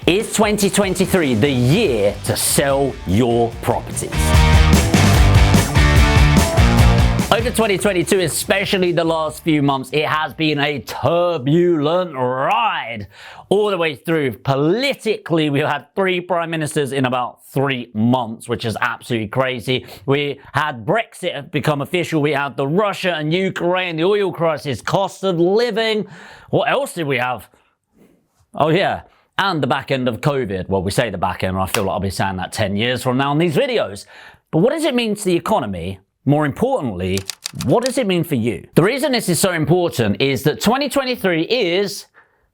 Is 2023 the year to sell your properties? Over 2022, especially the last few months, it has been a turbulent ride all the way through. Politically, we've had 3 prime ministers in about 3 months, which is absolutely crazy. We had Brexit become official. We had the Russia and Ukraine, the oil crisis, cost of living. What else did we have? Oh yeah, and the back end of COVID. Well, we say the back end, and I feel like I'll be saying that 10 years from now in these videos. But what does it mean to the economy? More importantly, what does it mean for you? The reason this is so important is that 2023 is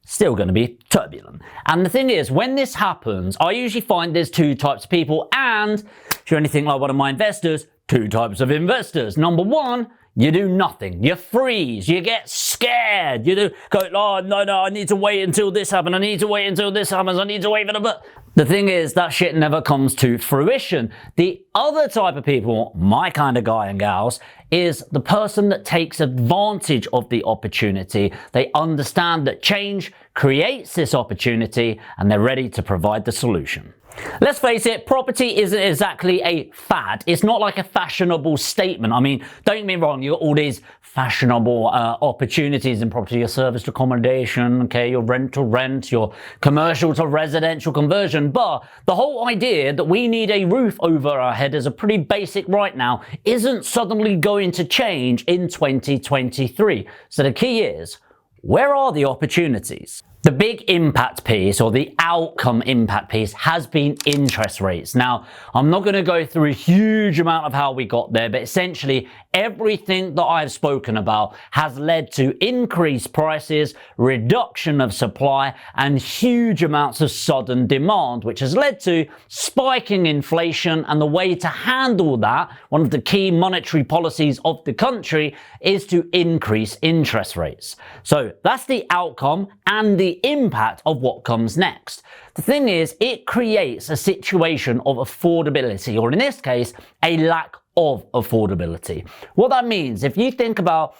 still going to be turbulent. And the thing is, when this happens, I usually find there's 2 types of people, and if you're anything like one of my investors, 2 types of investors. Number 1, you do nothing. You freeze. You get scared. You go, oh, no, I need to wait until this happens. I need to wait until this happens. I need to wait for the... But the thing is, that shit never comes to fruition. The other type of people, my kind of guy and gals, is the person that takes advantage of the opportunity. They understand that change creates this opportunity, and they're ready to provide the solution. Let's face it, property isn't exactly a fad. It's not like a fashionable statement. I mean, don't get me wrong, you've got all these fashionable opportunities in property, your service to accommodation, okay, your rent to rent, your commercial to residential conversion. But the whole idea that we need a roof over our head is a pretty basic right now, isn't suddenly going to change in 2023. So the key is, where are the opportunities? The big impact piece, or the outcome impact piece, has been interest rates. Now, I'm not going to go through a huge amount of how we got there, but essentially everything that I've spoken about has led to increased prices, reduction of supply, and huge amounts of sudden demand, which has led to spiking inflation. And the way to handle that, one of the key monetary policies of the country, is to increase interest rates. So that's the outcome and the impact of what comes next. The thing is, it creates a situation of affordability, or in this case, a lack of affordability. What that means, if you think about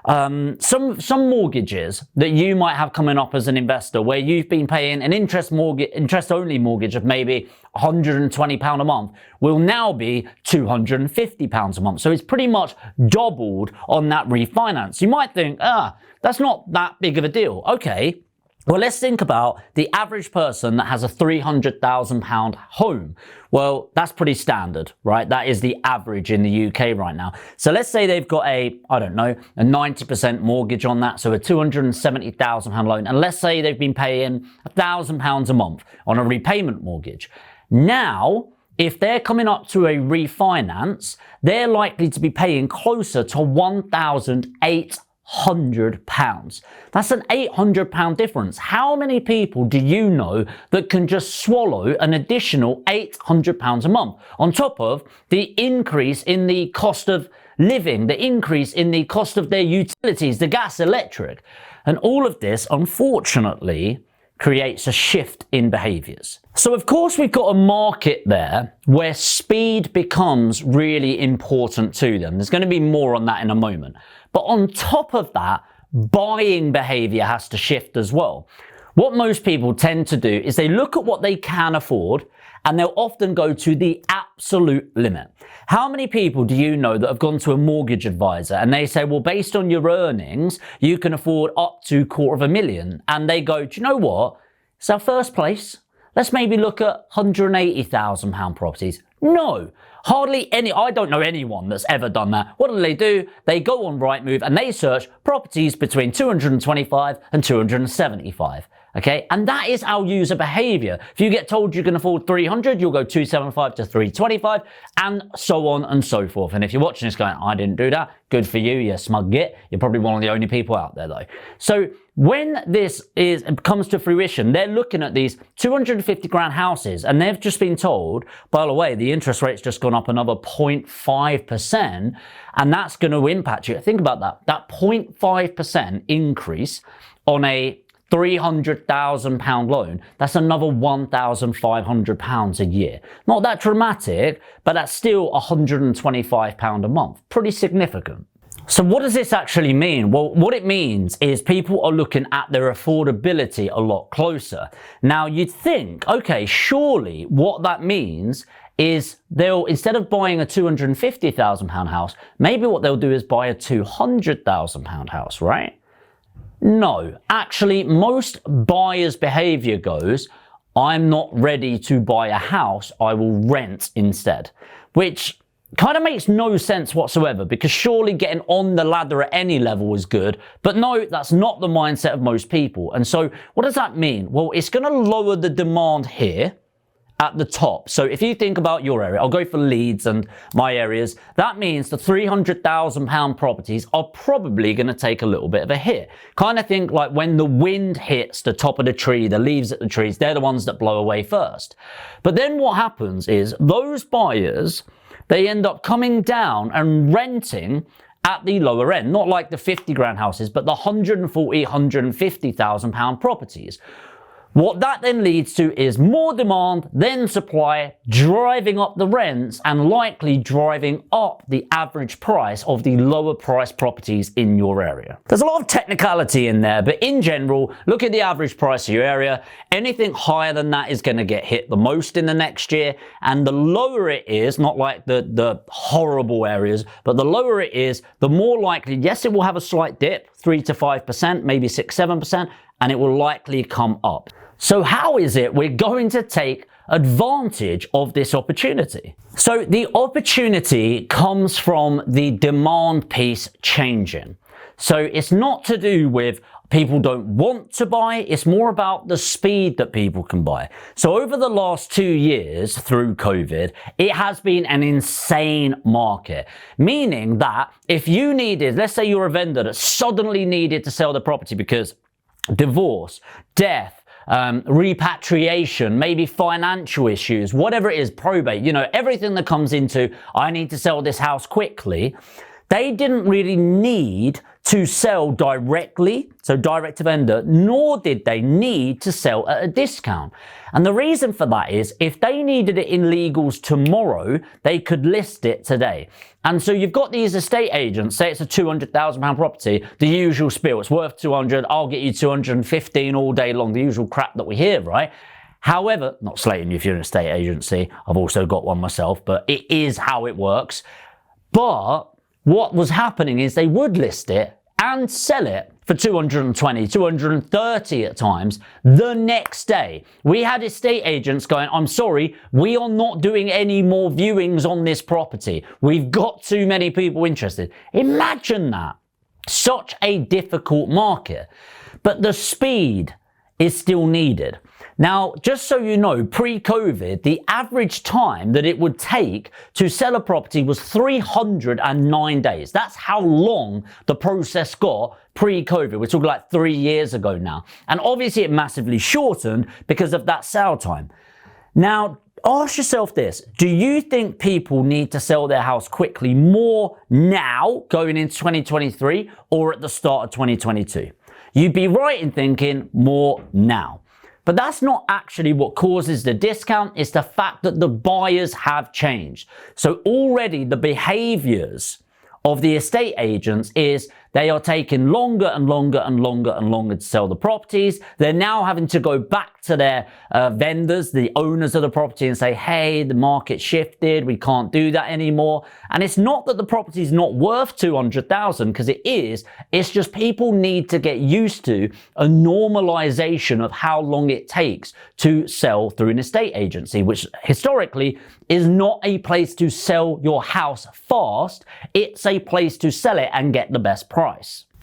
some mortgages that you might have coming up as an investor, where you've been paying an interest-only mortgage of maybe £120 a month, will now be £250 a month. So it's pretty much doubled on that refinance. You might think, that's not that big of a deal. Okay. Well, let's think about the average person that has a £300,000 home. Well, that's pretty standard, right? That is the average in the UK right now. So let's say they've got a 90% mortgage on that, so a £270,000 loan. And let's say they've been paying £1,000 a month on a repayment mortgage. Now, if they're coming up to a refinance, they're likely to be paying closer to £1,800. That's an £800 difference. How many people do you know that can just swallow an additional £800 a month on top of the increase in the cost of living, the increase in the cost of their utilities, the gas, electric? And all of this, unfortunately, creates a shift in behaviors. So of course we've got a market there where speed becomes really important to them. There's going to be more on that in a moment. But on top of that, buying behavior has to shift as well. What most people tend to do is they look at what they can afford, and they'll often go to the absolute limit. How many people do you know that have gone to a mortgage advisor and they say, well, based on your earnings, you can afford up to £250,000. And they go, do you know what? It's our first place. Let's maybe look at £180,000 properties. No, hardly any. I don't know anyone that's ever done that. What do? They go on Rightmove and they search properties between 225 and 275. Okay, and that is our user behavior. If you get told you can afford 300, you'll go 275 to 325, and so on and so forth. And if you're watching this going, I didn't do that, good for you, you smug git. You're probably one of the only people out there though. So when this comes to fruition, they're looking at these 250 grand houses, and they've just been told, by the way, the interest rate's just gone up another 0.5%, and that's going to impact you. Think about that. That 0.5% increase on a £300,000 loan, that's another £1,500 a year. Not that dramatic, but that's still £125 a month. Pretty significant. So what does this actually mean? Well, what it means is people are looking at their affordability a lot closer. Now you'd think, okay, surely what that means is they'll, instead of buying a £250,000 house, maybe what they'll do is buy a £200,000 house, right? No, actually most buyers' behavior goes, I'm not ready to buy a house, I will rent instead, which kind of makes no sense whatsoever, because surely getting on the ladder at any level is good. But no, that's not the mindset of most people. And so what does that mean? Well, it's going to lower the demand here at the top. So if you think about your area, I'll go for Leeds and my areas, that means the £300,000 properties are probably going to take a little bit of a hit. Kind of think like when the wind hits the top of the tree, the leaves at the trees, they're the ones that blow away first. But then what happens is those buyers, they end up coming down and renting at the lower end, not like the 50 grand houses, but the 140, 150,000 pound properties. What that then leads to is more demand, then supply, driving up the rents and likely driving up the average price of the lower price properties in your area. There's a lot of technicality in there, but in general, look at the average price of your area. Anything higher than that is going to get hit the most in the next year. And the lower it is, not like the horrible areas, but the lower it is, the more likely, yes, it will have a slight dip, 3 to 5%, maybe 6, 7%, and it will likely come up. So how is it we're going to take advantage of this opportunity? So the opportunity comes from the demand piece changing. So it's not to do with people don't want to buy, it's more about the speed that people can buy. So over the last 2 years through COVID, it has been an insane market, meaning that if you needed, let's say you're a vendor that suddenly needed to sell the property because divorce, death, repatriation, maybe financial issues, whatever it is, probate, you know, everything that comes into, I need to sell this house quickly. They didn't really need to sell directly, so direct to vendor, nor did they need to sell at a discount. And the reason for that is if they needed it in legals tomorrow, they could list it today. And so you've got these estate agents, say it's a £200,000 property, the usual spiel, it's worth 200, I'll get you 215 all day long, the usual crap that we hear, right? However, not slating you if you're an estate agency, I've also got one myself, but it is how it works. But what was happening is they would list it and sell it for 220, 230 at times the next day. We had estate agents going, I'm sorry, we are not doing any more viewings on this property. We've got too many people interested. Imagine that. Such a difficult market. But the speed is still needed. Now, just so you know, pre-COVID, the average time that it would take to sell a property was 309 days. That's how long the process got pre-COVID. We're talking like 3 years ago now. And obviously it massively shortened because of that sale time. Now, ask yourself this. Do you think people need to sell their house quickly more now going into 2023 or at the start of 2022? You'd be right in thinking more now. But that's not actually what causes the discount. It's the fact that the buyers have changed. So already the behaviors of the estate agents is they are taking longer and longer and longer and longer to sell the properties. They're now having to go back to their vendors, the owners of the property, and say, hey, the market shifted, we can't do that anymore. And it's not that the property is not worth 200,000, because it is. It's just people need to get used to a normalization of how long it takes to sell through an estate agency, which historically is not a place to sell your house fast. It's a place to sell it and get the best price.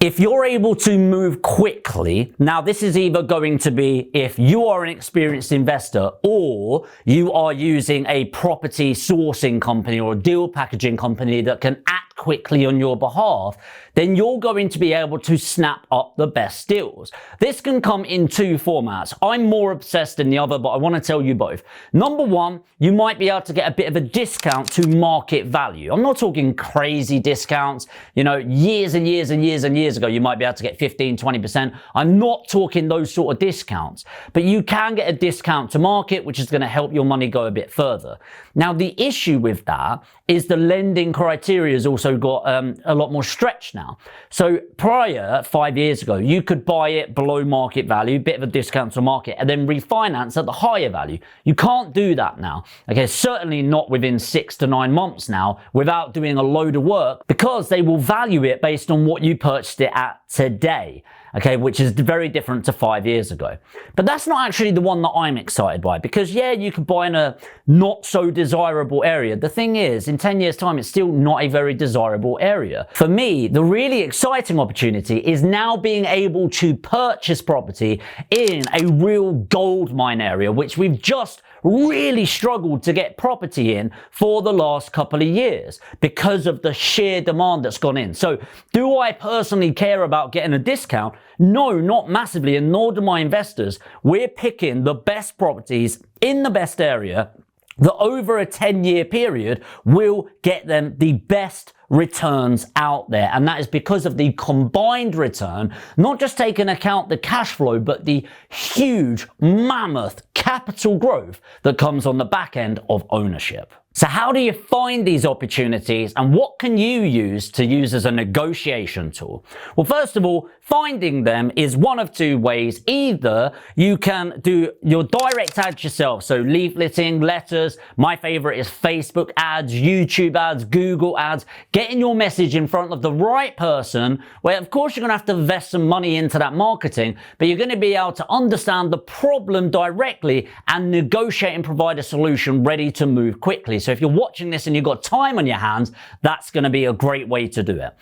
If you're able to move quickly, now this is either going to be if you are an experienced investor or you are using a property sourcing company or a deal packaging company that can act quickly on your behalf, then you're going to be able to snap up the best deals. This can come in two formats. I'm more obsessed than the other, but I want to tell you both. Number one, you might be able to get a bit of a discount to market value. I'm not talking crazy discounts. You know, years and years and years and years ago, you might be able to get 15, 20%. I'm not talking those sort of discounts, but you can get a discount to market, which is going to help your money go a bit further. Now, the issue with that is the lending criteria has also got a lot more stretched now. So prior, 5 years ago, you could buy it below market value, bit of a discount to market, and then refinance at the higher value. You can't do that now. Okay, certainly not within 6 to 9 months now without doing a load of work, because they will value it based on what you purchased it at today. Okay, which is very different to 5 years ago. But that's not actually the one that I'm excited by, because yeah, you could buy in a not so desirable area. The thing is, in 10 years time, it's still not a very desirable area. For me, the really exciting opportunity is now being able to purchase property in a real gold mine area, which we've just really struggled to get property in for the last couple of years because of the sheer demand that's gone in. So do I personally care about getting a discount? No, not massively, and nor do my investors. We're picking the best properties in the best area that over a 10-year period will get them the best returns out there. And that is because of the combined return, not just taking account the cash flow, but the huge mammoth capital growth that comes on the back end of ownership. So how do you find these opportunities, and what can you use as a negotiation tool? Well, first of all, finding them is one of two ways. Either you can do your direct ads yourself, so leafleting, letters. My favorite is Facebook ads, YouTube ads, Google ads. Getting your message in front of the right person, where of course you're going to have to invest some money into that marketing, but you're going to be able to understand the problem directly and negotiate and provide a solution ready to move quickly. So if you're watching this and you've got time on your hands, that's going to be a great way to do it.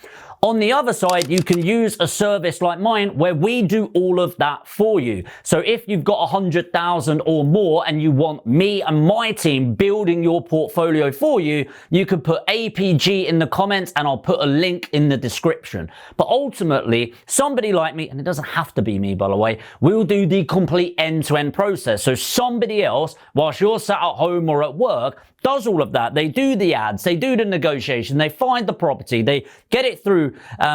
On the other side, you can use a service like mine where we do all of that for you. So if you've got 100,000 or more and you want me and my team building your portfolio for you, you can put APG in the comments and I'll put a link in the description. But ultimately, somebody like me, and it doesn't have to be me, by the way, will do the complete end-to-end process. So somebody else, whilst you're sat at home or at work, does all of that. They do the ads, they do the negotiation, they find the property, they get it through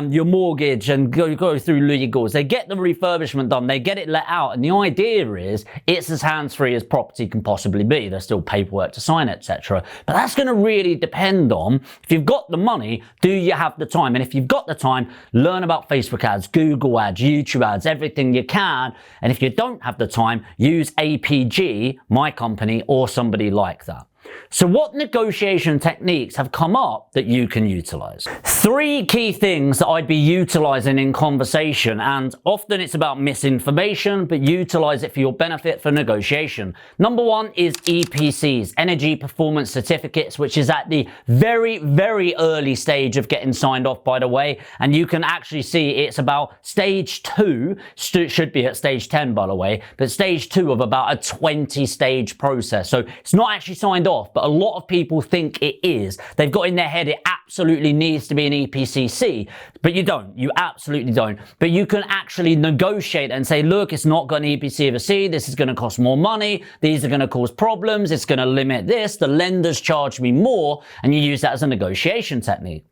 your mortgage and go through legals, they get the refurbishment done, they get it let out. And the idea is it's as hands-free as property can possibly be. There's still paperwork to sign, etc. But that's going to really depend on, if you've got the money, do you have the time? And if you've got the time, learn about Facebook ads, Google ads, YouTube ads, everything you can. And if you don't have the time, use APG, my company, or somebody like that. So what negotiation techniques have come up that you can utilize? 3 key things that I'd be utilizing in conversation, and often it's about misinformation, but utilize it for your benefit for negotiation. Number 1 is EPCs, Energy Performance Certificates, which is at the very, very early stage of getting signed off, by the way. And you can actually see it's about stage 2, should be at stage 10, by the way, but stage 2 of about a 20-stage process. So it's not actually signed off, but a lot of people think it is. They've got in their head it absolutely needs to be an EPCC, but you don't. You absolutely don't. But you can actually negotiate and say, look, it's not got an EPC of a C. This is going to cost more money. These are going to cause problems. It's going to limit this. The lenders charge me more, and you use that as a negotiation technique.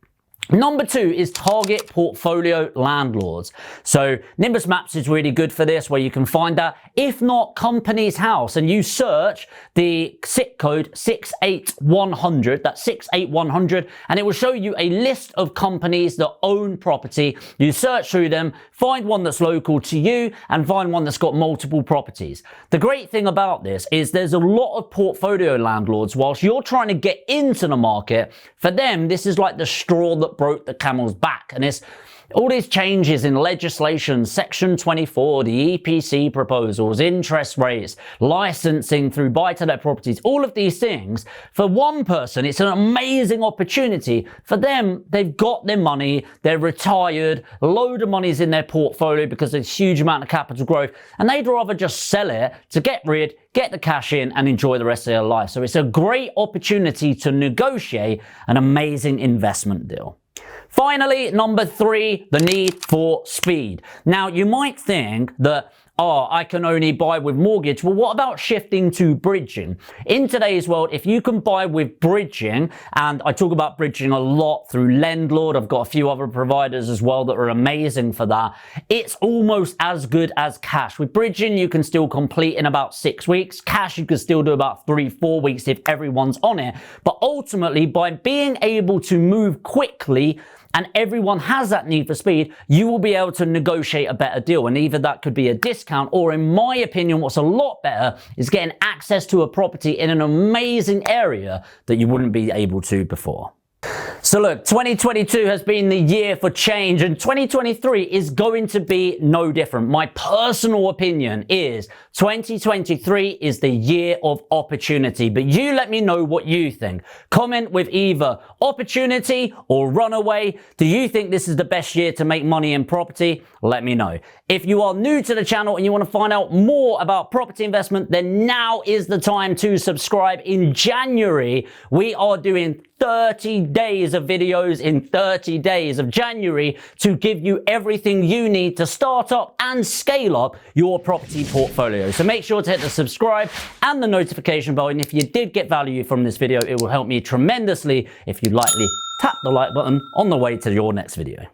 Number 2 is target portfolio landlords. So Nimbus Maps is really good for this, where you can find that. If not, Companies House, and you search the SIC code 68100, that's 68100, and it will show you a list of companies that own property. You search through them, find one that's local to you, and find one that's got multiple properties. The great thing about this is there's a lot of portfolio landlords. Whilst you're trying to get into the market, for them, this is like the straw that broke the camel's back. And it's all these changes in legislation, Section 24, the EPC proposals, interest rates, licensing through buy-to-let properties, all of these things. For one person, it's an amazing opportunity. For them, they've got their money, they're retired, a load of money's in their portfolio because there's a huge amount of capital growth, and they'd rather just sell it to get rid, get the cash in, and enjoy the rest of their life. So it's a great opportunity to negotiate an amazing investment deal. Finally, number 3, the need for speed. Now, you might think that oh, I can only buy with mortgage. Well, what about shifting to bridging? In today's world, if you can buy with bridging, and I talk about bridging a lot through Landlord, I've got a few other providers as well that are amazing for that. It's almost as good as cash. With bridging, you can still complete in about 6 weeks. Cash, you can still do about 3-4 weeks if everyone's on it. But ultimately, by being able to move quickly, and everyone has that need for speed, you will be able to negotiate a better deal. And either that could be a discount, or in my opinion, what's a lot better is getting access to a property in an amazing area that you wouldn't be able to before. So look, 2022 has been the year for change, and 2023 is going to be no different. My personal opinion is 2023 is the year of opportunity, but you let me know what you think. Comment with either opportunity or runaway. Do you think this is the best year to make money in property? Let me know. If you are new to the channel and you want to find out more about property investment, then now is the time to subscribe. In January, we are doing 30 days of videos in 30 days of January to give you everything you need to start up and scale up your property portfolio. So make sure to hit the subscribe and the notification bell. And if you did get value from this video, it will help me tremendously if you lightly tap the like button on the way to your next video.